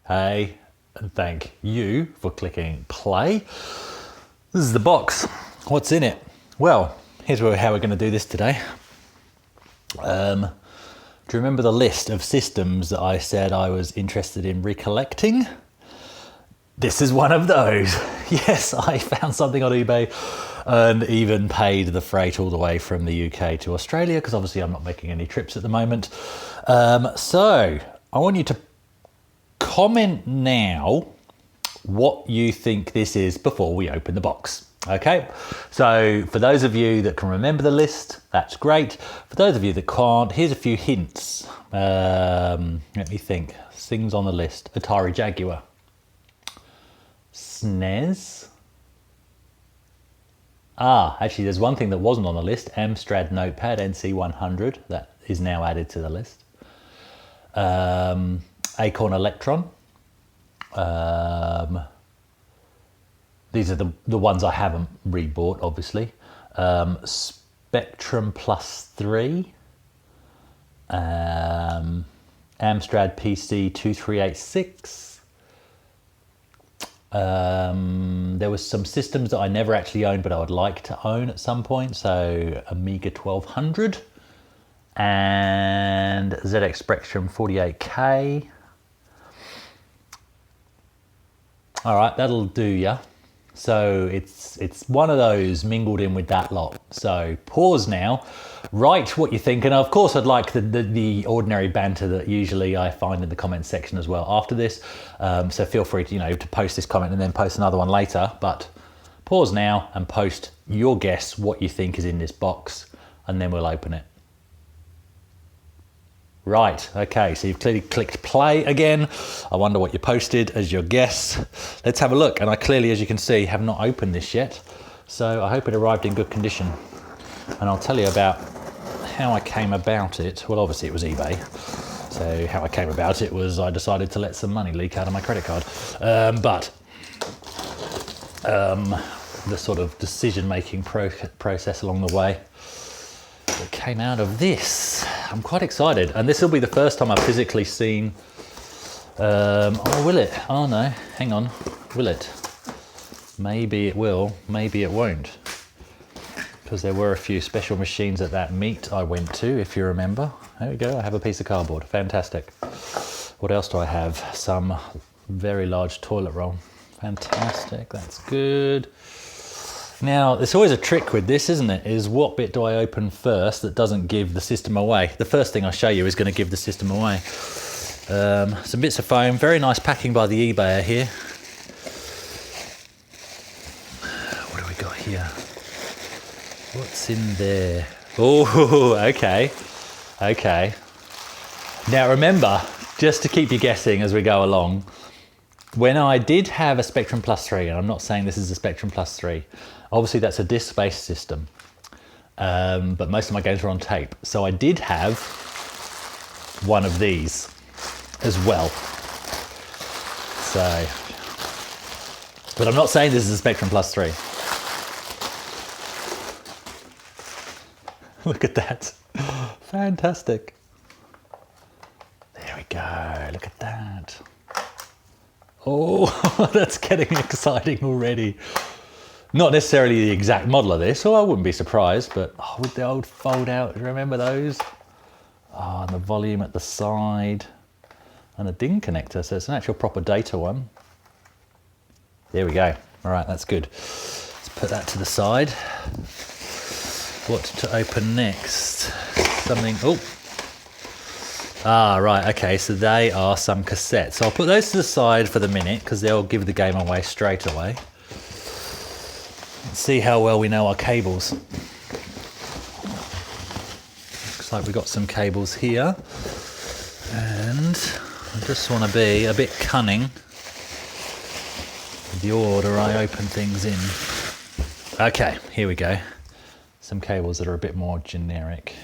Hey, and thank you for clicking play. This is the box. What's in it? Well, here's how we're going to do this today. Do you remember the list of systems that I said I was interested in recollecting? This is one of those. Yes, I found something on eBay and even paid the freight all the way from the UK to Australia, because obviously I'm not making any trips at the moment. So I want you to comment now what you think this is before we open the box. Okay, so for those of you that can remember the list, that's great. For those of you that can't, here's a few hints. Let me think. Things on the list: Atari Jaguar, SNES. Actually, there's one thing that wasn't on the list: Amstrad Notepad NC100. That is now added to the list. Acorn Electron. These are the ones I haven't rebought, obviously. Spectrum Plus 3. Amstrad PC2386. There was some systems that I never actually owned, but I would like to own at some point. So Amiga A1200 and ZX Spectrum 48K. All right, that'll do ya. So it's one of those mingled in with that lot. So pause now, write what you think, and of course I'd like the ordinary banter that usually I find in the comments section as well after this. So feel free to to post this comment and then post another one later. But pause now and post your guess what you think is in this box, and then we'll open it. Right, okay, so you've clearly clicked play again. I wonder what you posted as your guess. Let's have a look. And I clearly, as you can see, have not opened this yet. So I hope it arrived in good condition. And I'll tell you about how I came about it. Well, obviously it was eBay. So how I came about it was I decided to let some money leak out of my credit card. The sort of decision-making process along the way that came out of this. I'm quite excited, and this will be the first time I've physically seen. Oh, will it? Oh no, hang on. Will it? Maybe it will, maybe it won't. Because there were a few special machines at that meet I went to, if you remember. There we go, I have a piece of cardboard. Fantastic. What else do I have? Some very large toilet roll. Fantastic, that's good. Now, there's always a trick with this, isn't it? Is what bit do I open first that doesn't give the system away? The first thing I show you is going to give the system away. Some bits of foam, very nice packing by the eBayer here. What do we got here? What's in there? Oh, okay. Okay. Now remember, just to keep you guessing as we go along, when I did have a Spectrum Plus 3, and I'm not saying this is a Spectrum Plus 3, obviously that's a disc-based system, but most of my games were on tape. So I did have one of these as well. So, but I'm not saying this is a Spectrum Plus 3. Look at that. Fantastic. There we go, look at that. Oh, that's getting exciting already. Not necessarily the exact model of this, or I wouldn't be surprised, but with the old fold out, remember those? Oh, and the volume at the side, and a DIN connector, so it's an actual proper data one. There we go. All right, that's good. Let's put that to the side. What to open next? Something, oh. Right, okay, so they are some cassettes. So I'll put those to the side for the minute, because they'll give the game away straight away. Let's see how well we know our cables. Looks like we've got some cables here. And I just want to be a bit cunning with the order I open things in. Okay, here we go. Some cables that are a bit more generic.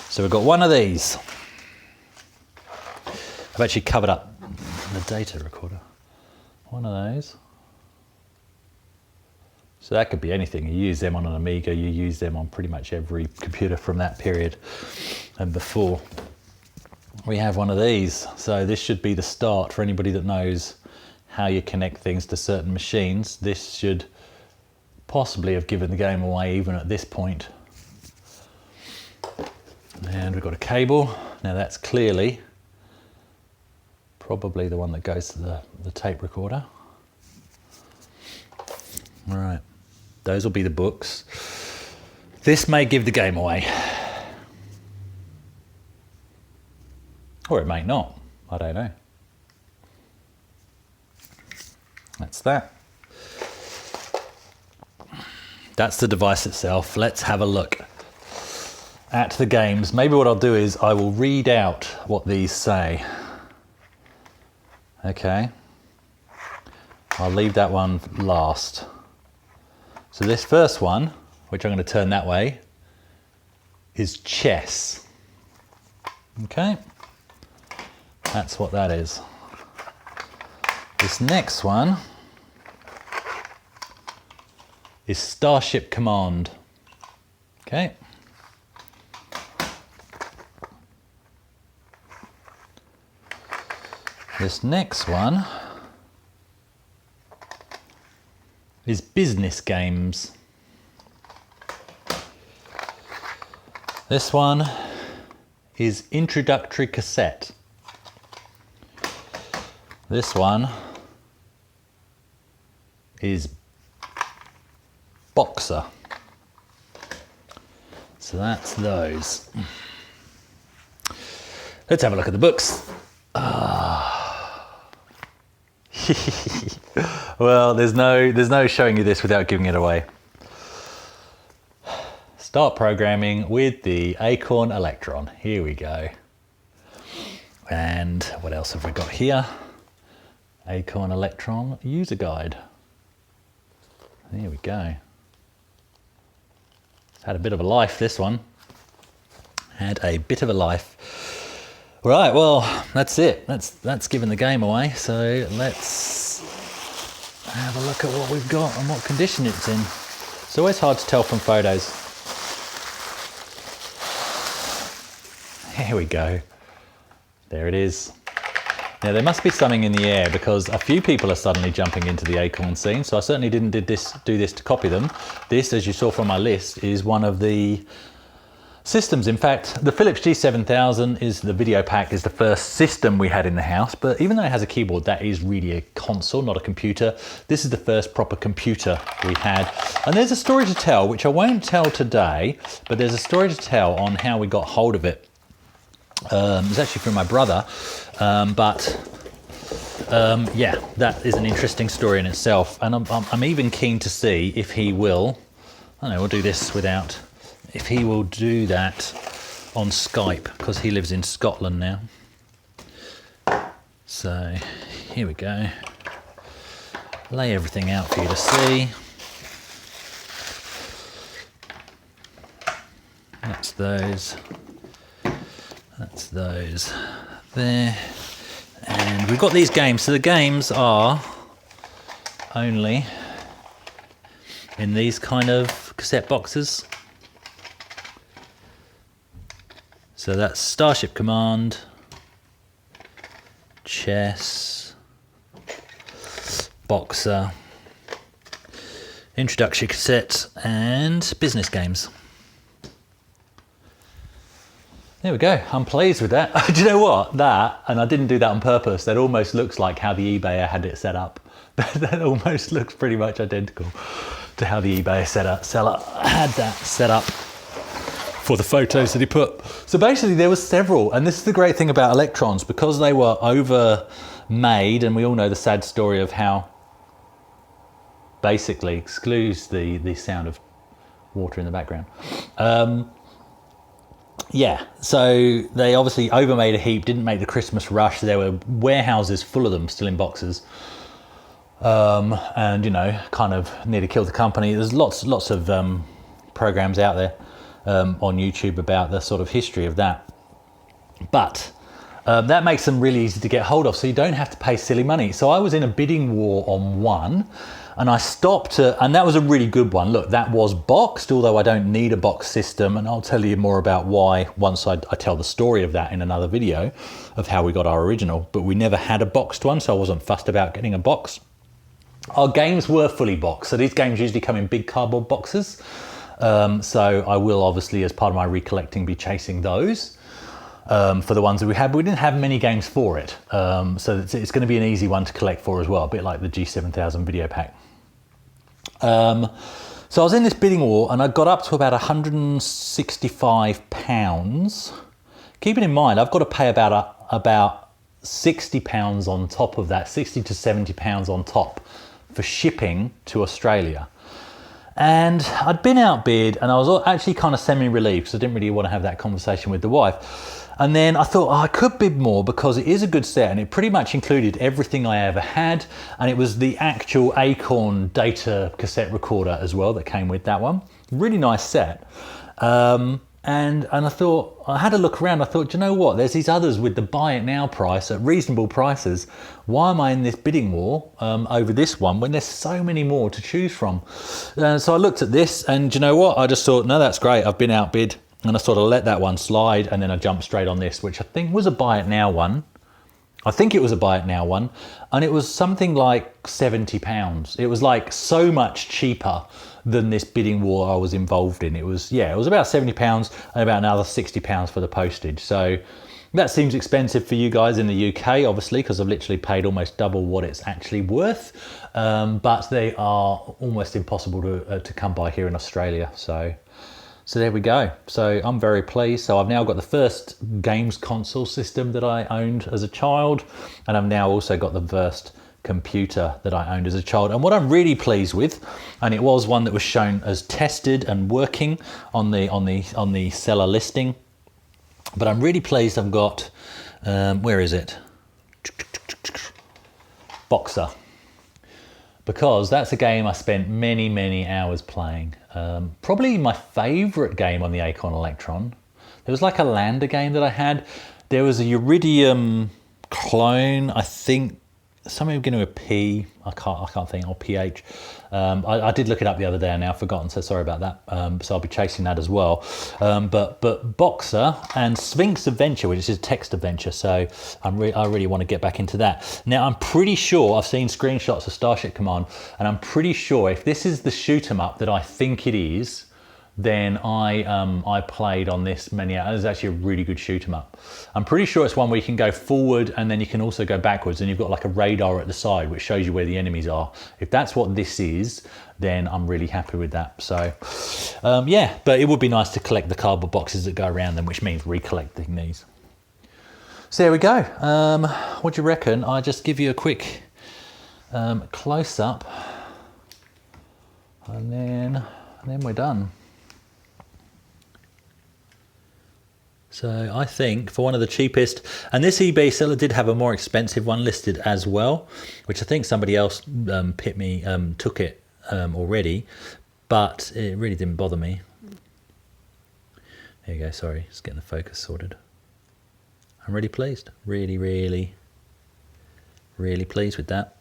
So we've got one of these. I've actually covered up the data recorder. One of those. So that could be anything. You use them on an Amiga, you use them on pretty much every computer from that period and before. we have one of these. So this should be the start for anybody that knows how you connect things to certain machines. This should possibly have given the game away even at this point. And we've got a cable. Now that's clearly probably the one that goes to the tape recorder. All right, those will be the books. This may give the game away. Or it may not, I don't know. That's that. That's the device itself. Let's have a look at the games. Maybe what I'll do is I will read out what these say. Okay. I'll leave that one last. So this first one, which I'm going to turn that way, is chess. Okay. That's what that is. This next one is Starship Command. Okay. This next one is Business Games. This one is Introductory Cassette. This one is Boxer. So that's those. Let's have a look at the books. Well, there's no showing you this without giving it away. Start programming with the Acorn Electron. Here we go. And what else have we got here? Acorn Electron user guide. There we go. It's had a bit of a life, this one. Had a bit of a life. Right, well, that's it. That's given the game away. So let's have a look at what we've got and what condition it's in. It's always hard to tell from photos. Here we go. There it is. Now there must be something in the air because a few people are suddenly jumping into the Acorn scene, so I certainly didn't do this to copy them. This, as you saw from my list, is one of the systems. In fact, the Philips G7000 is the video pack, is the first system we had in the house, but even though it has a keyboard, that is really a console, not a computer. This is the first proper computer we had. And there's a story to tell, which I won't tell today, but there's a story to tell on how we got hold of it. It was actually from my brother, yeah, that is an interesting story in itself, and I'm even keen to see if he will, I don't know, we'll do this without, if he will do that on Skype, because he lives in Scotland now. So, here we go. Lay everything out for you to see. That's those. That's those there. And we've got these games. So the games are only in these kind of cassette boxes. So that's Starship Command, Chess, Boxer, Introductory Cassette, and Business Games. There we go, I'm pleased with that. Do you know what? That, and I didn't do that on purpose, that almost looks like how the eBayer had it set up. That almost looks pretty much identical to how the eBay seller had that set up for the photos that he put. So basically there was several, and this is the great thing about Electrons, because they were over made, and we all know the sad story of how basically excludes the sound of water in the background. Yeah, so they obviously overmade a heap, didn't make the Christmas rush. There were warehouses full of them still in boxes. And, you know, kind of nearly killed the company. There's lots of programs out there on YouTube about the sort of history of that. But that makes them really easy to get hold of, so you don't have to pay silly money. So I was in a bidding war on one, And I stopped and that was a really good one. Look, that was boxed, although I don't need a box system, and I'll tell you more about why once I tell the story of that in another video of how we got our original, but we never had a boxed one, so I wasn't fussed about getting a box. Our games were fully boxed, so these games usually come in big cardboard boxes. So I will obviously, as part of my recollecting, be chasing those for the ones that we had. But we didn't have many games for it, so it's going to be an easy one to collect for as well, a bit like the G7000 video pack. So I was in this bidding war and I got up to about £165. Keeping in mind, I've got to pay about £60 on top of that, £60 to £70 on top for shipping to Australia. And I'd been outbid and I was actually kind of semi-relieved because I didn't really want to have that conversation with the wife. And then I thought, oh, I could bid more because it is a good set and it pretty much included everything I ever had. And it was the actual Acorn data cassette recorder as well that came with that one. Really nice set. And I thought, I had a look around, I thought, do you know what? There's these others with the buy it now price at reasonable prices. Why am I in this bidding war over this one when there's so many more to choose from? So I looked at this and do you know what? I just thought, no, that's great. I've been outbid. And I sort of let that one slide and then I jumped straight on this, which I think was a buy it now one. I think it was a buy it now one. And it was something like £70. It was like so much cheaper than this bidding war I was involved in. It was, yeah, it was about £70 and about another £60 for the postage. So that seems expensive for you guys in the UK, obviously, because I've literally paid almost double what it's actually worth. But they are almost impossible to come by here in Australia. So there we go. So I'm very pleased. So I've now got the first games console system that I owned as a child, and I've now also got the first computer that I owned as a child. And what I'm really pleased with, and it was one that was shown as tested and working on the seller listing, but I'm really pleased I've got where is it? Boxer. Because that's a game I spent many hours playing. Probably my favourite game on the Acorn Electron. There was like a lander game that I had. There was a Iridium clone, I think, something beginning with P, I can't think, or PH. I did look it up the other day and now I've forgotten, so sorry about that. So I'll be chasing that as well. But Boxer and Sphinx Adventure, which is a text adventure, so I really want to get back into that. Now I'm pretty sure, I've seen screenshots of Starship Command, and I'm pretty sure if this is the shoot 'em up that I think it is, then I played on this many hours. It's actually a really good shoot 'em up. I'm pretty sure it's one where you can go forward and then you can also go backwards, and you've got like a radar at the side which shows you where the enemies are. If that's what this is, then I'm really happy with that. So yeah, but it would be nice to collect the cardboard boxes that go around them, which means recollecting these. So there we go. What do you reckon? I just give you a quick close up and then we're done. So I think for one of the cheapest, and this eBay seller did have a more expensive one listed as well, which I think somebody else took it already, but it really didn't bother me. There you go, sorry, just getting the focus sorted. I'm really pleased, really pleased with that.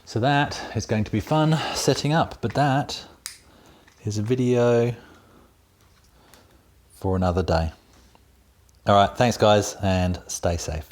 So that is going to be fun setting up, but that is a video for another day. All right, thanks guys, and stay safe.